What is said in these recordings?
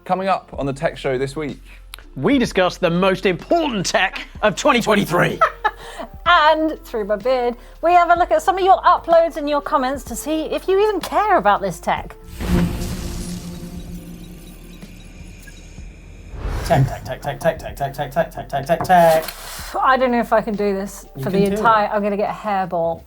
Coming up on the Tech Show this week. We discuss the most important tech of 2023. And through my beard, we have a look at some of your uploads and your comments to see if you even care about this tech. Tech. I don't know if I can do this for the entire. I'm going to get a hairball.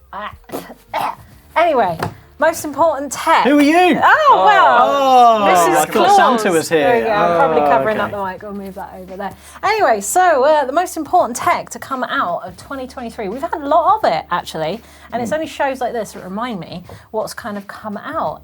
Anyway, most important tech. Who are you? Oh, well, Mrs. I thought Claus. Santa was here. There you go. I'm probably covering okay. up the mic. I'll move that over there. Anyway, so the most important tech to come out of 2023. We've had a lot of it, actually. And it's only shows like this that remind me what's kind of come out.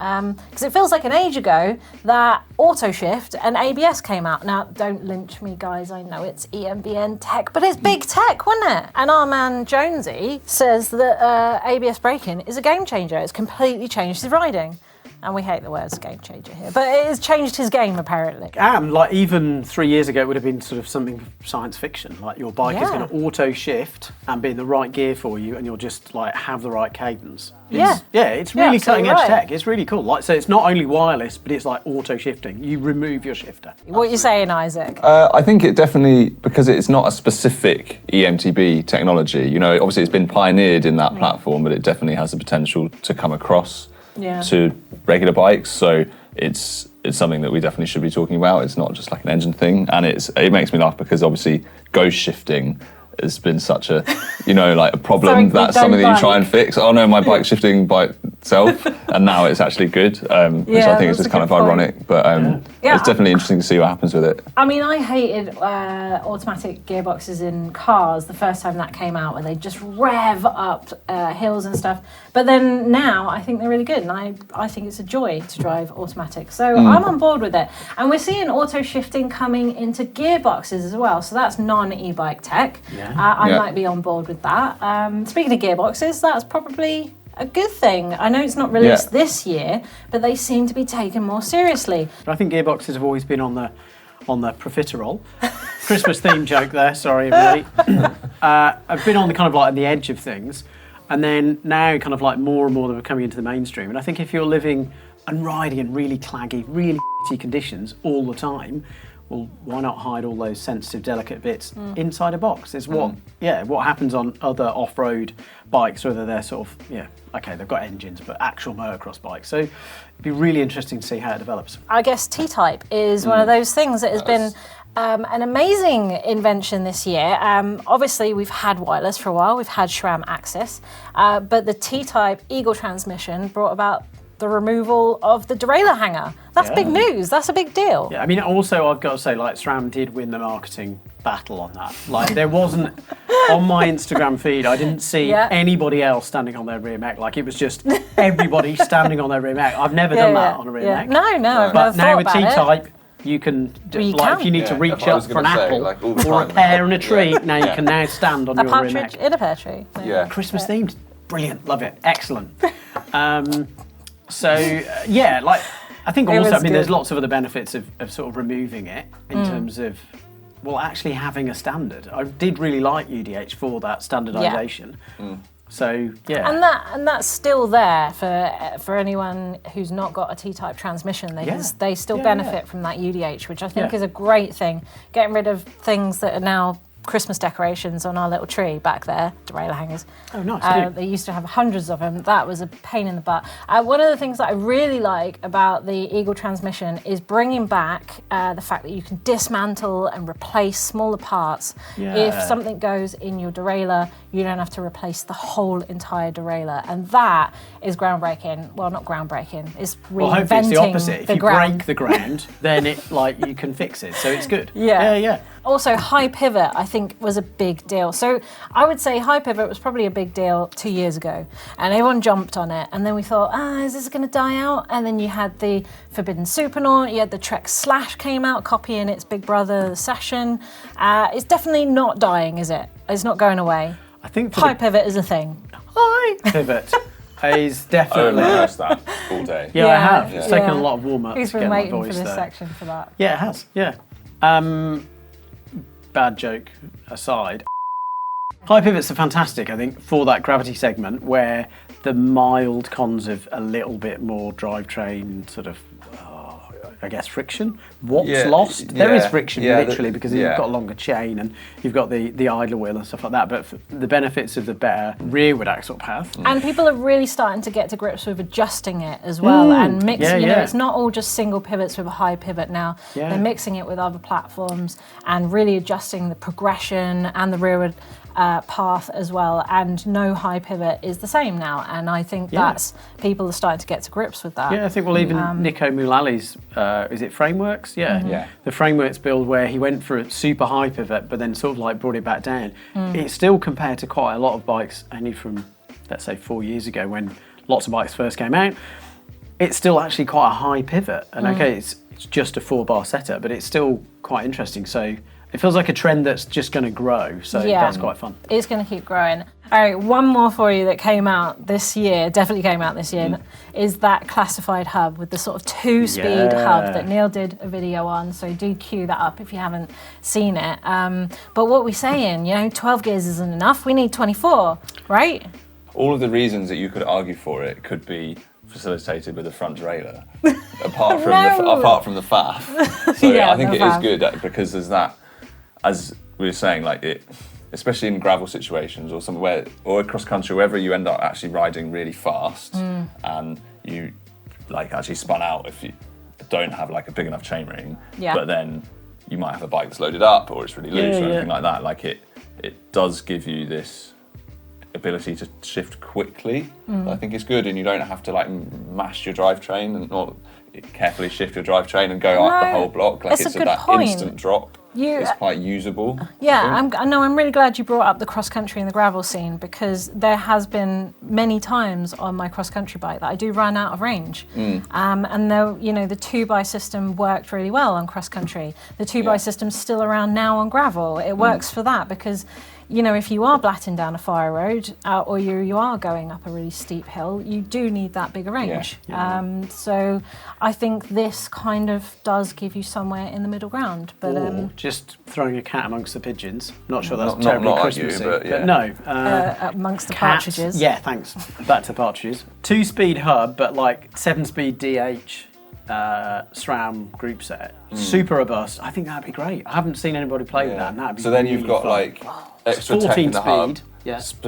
Because it feels like an age ago that Autoshift and ABS came out. Now, don't lynch me, guys. I know it's GMBN Tech, but it's big tech, wasn't it? And our man Jonesy says that ABS braking is a game changer. It's completely changed his riding. And we hate the words game changer here, but it has changed his game apparently. And like even 3 years ago, it would have been sort of something science fiction. Like your bike is going to auto shift and be in the right gear for you, and you'll just like have the right cadence. It's really cutting edge tech. It's really cool. Like so, it's not only wireless, but it's like auto shifting. You remove your shifter. What are you saying, Isaac? I think it definitely, because it's not a specific EMTB technology. You know, obviously it's been pioneered in that platform, but it definitely has the potential to come across to regular bikes, so it's something that we definitely should be talking about. It's not just like an engine thing, and it makes me laugh because obviously ghost shifting has been such a like a problem. That's something that you try and fix. Oh no, my bike's shifting by itself, and now it's actually good, which I think is just kind of ironic, but it's definitely interesting to see what happens with it. I mean, I hated automatic gearboxes in cars the first time that came out, where they just rev up hills and stuff, but then now I think they're really good, and I think it's a joy to drive automatic, so I'm on board with it. And we're seeing auto shifting coming into gearboxes as well, so that's non-e-bike tech. I might be on board with that. Speaking of gearboxes, that's probably a good thing. I know it's not released this year, but they seem to be taken more seriously. But I think gearboxes have always been on the profiterole. Christmas theme joke there. Sorry, everybody. I've been on the kind of like at the edge of things, and then now kind of like more and more that are coming into the mainstream. And I think if you're living and riding in really claggy, really shitty conditions all the time, well, why not hide all those sensitive, delicate bits inside a box? Is what happens on other off-road bikes, whether they're sort of, they've got engines, but actual motocross bikes. So it'd be really interesting to see how it develops. I guess T-Type is one of those things that has been an amazing invention this year. Obviously, we've had wireless for a while. We've had SRAM access, but the T-Type Eagle transmission brought about the removal of the derailleur hanger. That's big news. That's a big deal. Yeah, I mean, also I've got to say, like, SRAM did win the marketing battle on that. Like, there wasn't, on my Instagram feed, I didn't see anybody else standing on their rear mech. Like, it was just everybody standing on their rear mech. I've never done that on a rear mech. No, I've never But now with thought about T-Type, you can, if you need to reach up for an apple or a pear and a tree, now you can now stand on your rear mech. A partridge in a pear tree. Christmas themed. Brilliant. Love it. Excellent. I think also, there's lots of other benefits of sort of removing it in terms of, actually having a standard. I did really like UDH for that standardisation. So, And that's still there for anyone who's not got a T-Type transmission. They still benefit from that UDH, which I think is a great thing. Getting rid of things that are now Christmas decorations on our little tree back there, derailleur hangers. Oh, nice. They used to have hundreds of them. That was a pain in the butt. One of the things that I really like about the Eagle transmission is bringing back the fact that you can dismantle and replace smaller parts. If something goes in your derailleur, you don't have to replace the whole entire derailleur. And that is groundbreaking. Well, not groundbreaking. It's reinventing hopefully it's the opposite. If you ground. break the ground, then you can fix it. So it's good. Also, high pivot, I think, was a big deal. So I would say high pivot was probably a big deal 2 years ago. And everyone jumped on it. And then we thought, is this going to die out? And then you had the Forbidden Supernaut, you had the Trek Slash came out, copying its big brother, the Session. It's definitely not dying, is it? It's not going away. I think high pivot is a thing. High pivot is definitely... I've rehearsed that all day. I have. It's taken a lot of warm-up He's to been get my waiting voice for this there. section for that. Yeah, it has. Yeah. Bad joke aside, high pivots are fantastic, I think, for that gravity segment where the mild cons of a little bit more drivetrain sort of I guess, friction. What's lost? There is friction, literally, because you've got a longer chain and you've got the idler wheel and stuff like that. But for the benefits of the better rearward axle path. And people are really starting to get to grips with adjusting it as well and mixing. You know, it's not all just single pivots with a high pivot now. They're mixing it with other platforms and really adjusting the progression and the rearward path as well, and no high pivot is the same now, and I think that's people are starting to get to grips with that. Yeah, I think even Nico Mulali's is it Frameworks? The Frameworks build where he went for a super high pivot but then sort of like brought it back down. It's still compared to quite a lot of bikes only from, let's say, 4 years ago when lots of bikes first came out. It's still actually quite a high pivot, and okay, it's just a 4-bar setup, but it's still quite interesting. So it feels like a trend that's just going to grow, so that's quite fun. It's going to keep growing. All right, one more for you that came out this year, definitely came out this year, is that classified hub with the sort of 2-speed hub that Neil did a video on, so do queue that up if you haven't seen it. But what we're saying, 12 gears isn't enough, we need 24, right? All of the reasons that you could argue for it could be facilitated with a front derailleur, apart from the faff. So I think it is good because there's that. As we were saying, like it, especially in gravel situations or somewhere or across country, wherever you end up actually riding really fast and you like actually spun out if you don't have like a big enough chainring, but then you might have a bike that's loaded up or it's really loose or anything like that. Like it does give you this ability to shift quickly. I think it's good, and you don't have to like mash your drivetrain and or carefully shift your drivetrain and go up the whole block. Like it's that instant drop. It's quite usable. Yeah, I'm really glad you brought up the cross country and the gravel scene, because there has been many times on my cross country bike that I do run out of range. And the 2x system worked really well on cross country. The 2x system's still around now on gravel. It works for that because if you are blatting down a fire road or you are going up a really steep hill, you do need that bigger range. So I think this kind of does give you somewhere in the middle ground. But just throwing a cat amongst the pigeons. Not sure that's terribly Christmassy, but no. Amongst the partridges. Yeah, thanks. Back to partridges. 2-speed hub, but like 7-speed DH. SRAM group set, super robust. I think that'd be great. I haven't seen anybody play with that, and that'd be then really you've got fun. Like extra tech in the hub,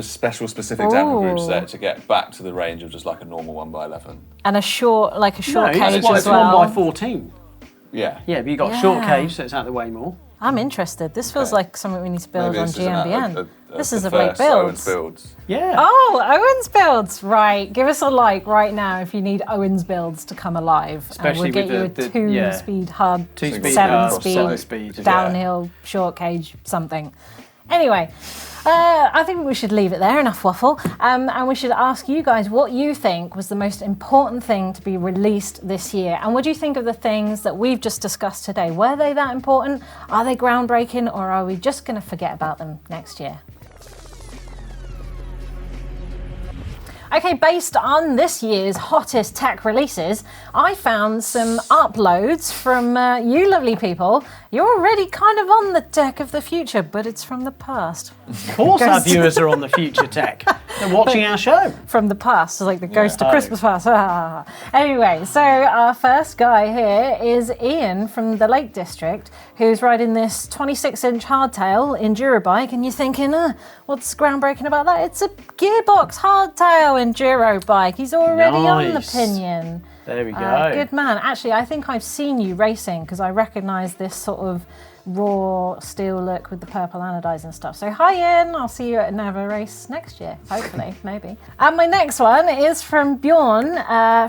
special specific damper group set to get back to the range of just like a normal 1x11, and a short cage as well. 1x14. Yeah, but you got short cage, so it's out the way more. I'm interested. This feels like something we need to build on GMBN. This is a great build. Owen's builds. Yeah. Oh, Owen's builds. Right. Give us a like right now if you need Owen's builds to come alive. Especially and we'll get you a 2-speed hub, 7-speed, downhill, short cage, something. Anyway, I think we should leave it there, enough waffle. And we should ask you guys what you think was the most important thing to be released this year. And what do you think of the things that we've just discussed today? Were they that important? Are they groundbreaking, or are we just going to forget about them next year? Okay, based on this year's hottest tech releases, I found some uploads from you lovely people. You're already kind of on the tech of the future, but it's from the past. Of course our viewers are on the future tech. They're watching our show. From the past, like the ghost of Christmas past. Anyway, so our first guy here is Ian from the Lake District, who's riding this 26-inch hardtail enduro bike, and you're thinking, what's groundbreaking about that? It's a gearbox hardtail enduro bike. He's already on the pinion. There we go. Good man. Actually, I think I've seen you racing because I recognise this sort of raw steel look with the purple anodize and stuff. So hi Ian, I'll see you at another race next year, hopefully, maybe. And my next one is from Bjorn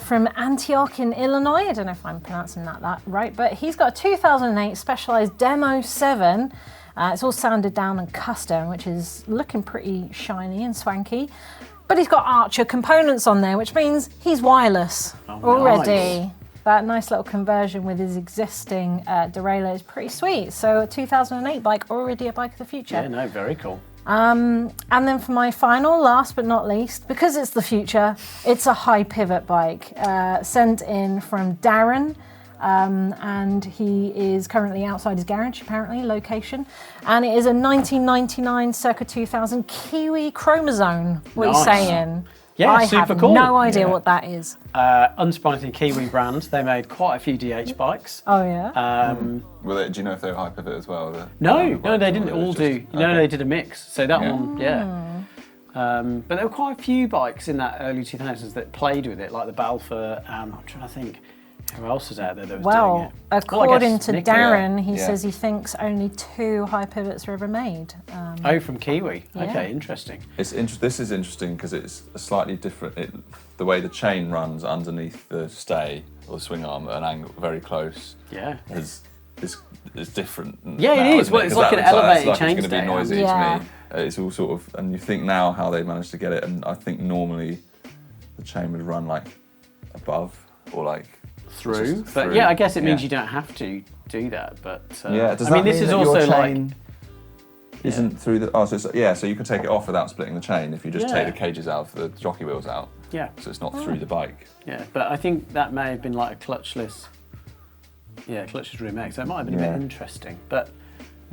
from Antioch in Illinois. I don't know if I'm pronouncing that right, but he's got a 2008 Specialized Demo 7. It's all sanded down and custom, which is looking pretty shiny and swanky. But he's got Archer components on there, which means he's wireless already. Nice. That nice little conversion with his existing derailleur is pretty sweet. So a 2008 bike, already a bike of the future. Yeah, no, very cool. And then for my final, last but not least, because it's the future, it's a high pivot bike sent in from Darren. And he is currently outside his garage, apparently, location. And it is a 1999 circa 2000 Kiwi chromosome. What are you saying? Yeah, I super have cool. no idea what that is. Unsurprisingly, Kiwi brand. They made quite a few DH bikes. Oh yeah. Do you know if they were high pivot as well? No, they didn't all do. Okay. They did a mix. So that one, yeah. But there were quite a few bikes in that early 2000s that played with it, like the Balfour. I'm trying to think who else was out there that was doing it. According to Nick, Darren, he says he thinks only 2 high pivots were ever made. From Kiwi. Yeah. Okay, interesting. This is interesting because it's a slightly different. The way the chain runs underneath the stay or the swing arm at an angle very close. Yeah. Is different. Yeah, now, it is. isn't Well, it's like an elevated chain It's going to be stay. noisy Yeah. to me. It's all sort of, and you think now how they managed to get it, and I think normally the chain would run like above or like Through. just But yeah, I guess it means you don't have to do that. But does I that mean, this mean is that your also chain like isn't through the so you can take it off without splitting the chain if you just take Yeah. the cages out, the jockey wheels out. yeah, So it's not through the bike. yeah. But I think that may have been like a clutchless. Yeah, clutchless rear mech. So it might have been a bit interesting, but.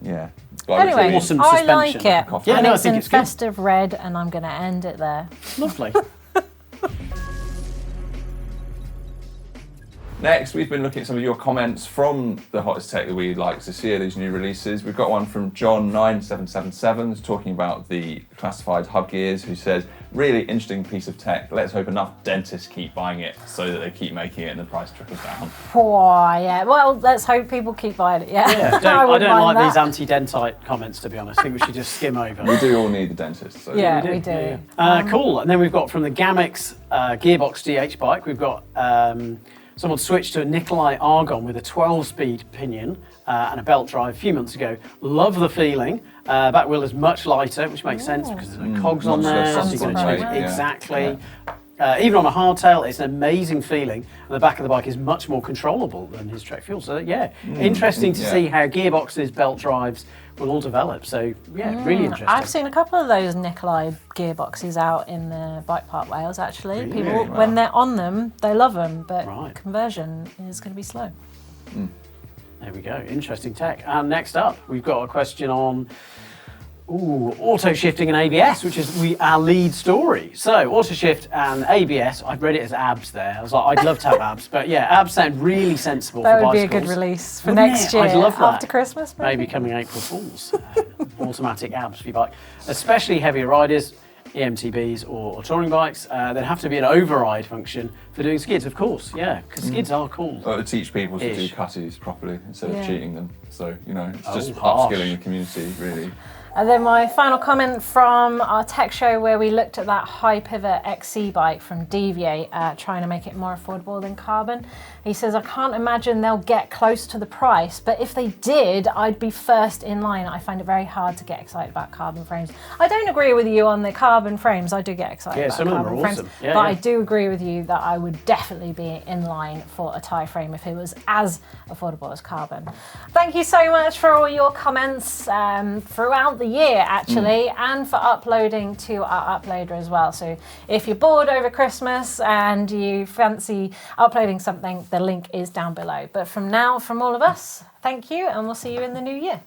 Yeah. But I would Anyway, say- Awesome I suspension. like it. Yeah, and no, I it's think in it's good. festive red, and I'm going to end it there. Lovely. Next, we've been looking at some of your comments from the hottest tech that we'd like to see, these new releases. We've got one from John9777 who's talking about the classified hub gears, who says, really interesting piece of tech. Let's hope enough dentists keep buying it so that they keep making it and the price trickles down. Oh, yeah. Well, let's hope people keep buying it. Yeah. Yeah, I wouldn't don't mind like these that. anti-dentite comments, to be honest. I think we should just skim over. We do all need the dentist. So Yeah, we do. Yeah. Cool. And then we've got from the Gamix gearbox DH bike, we've got someone switched to a Nikolai Argon with a 12-speed pinion and a belt drive a few months ago. Love the feeling. Back wheel is much lighter, which makes sense because there's no cogs on Much there. less So you're going to sensible change weight, exactly. Even on a hardtail, it's an amazing feeling. And the back of the bike is much more controllable than his Trek Fuel. So yeah, interesting to see how gearboxes, belt drives will all develop. So yeah, really interesting. I've seen a couple of those Nikolai gearboxes out in the Bike Park Wales, actually. Really? People, Wow. when they're on them, they love them, but Right. conversion is going to be slow. There we go, interesting tech. And next up, we've got a question on auto shifting and ABS, which is our lead story. So auto shift and ABS, I've read it as abs there. I was like, I'd love to have abs, but yeah, abs sound really sensible That for would be a bicycles. good release for Wouldn't next it? year. I'd love that. After Christmas, Maybe coming April Fools. Automatic abs for your bike. Especially heavier riders, EMTBs or touring bikes, there'd have to be an override function for doing skids, of course, yeah, because skids are cool. Well, to teach people to do Ish. cutties properly instead of Yeah. cheating them. So, it's just harsh. upskilling the community, really. And then my final comment from our tech show where we looked at that high pivot XC bike from Deviate, trying to make it more affordable than carbon. He says, I can't imagine they'll get close to the price, but if they did, I'd be first in line. I find it very hard to get excited about carbon frames. I don't agree with you on the carbon frames. I do get excited about some of them carbon are frames, awesome. Yeah, but yeah. I do agree with you that I would definitely be in line for a tie frame if it was as affordable as carbon. Thank you so much for all your comments throughout the year, actually, and for uploading to our uploader as well. So if you're bored over Christmas and you fancy uploading something, the link is down below. But from now, from all of us, thank you, and we'll see you in the new year.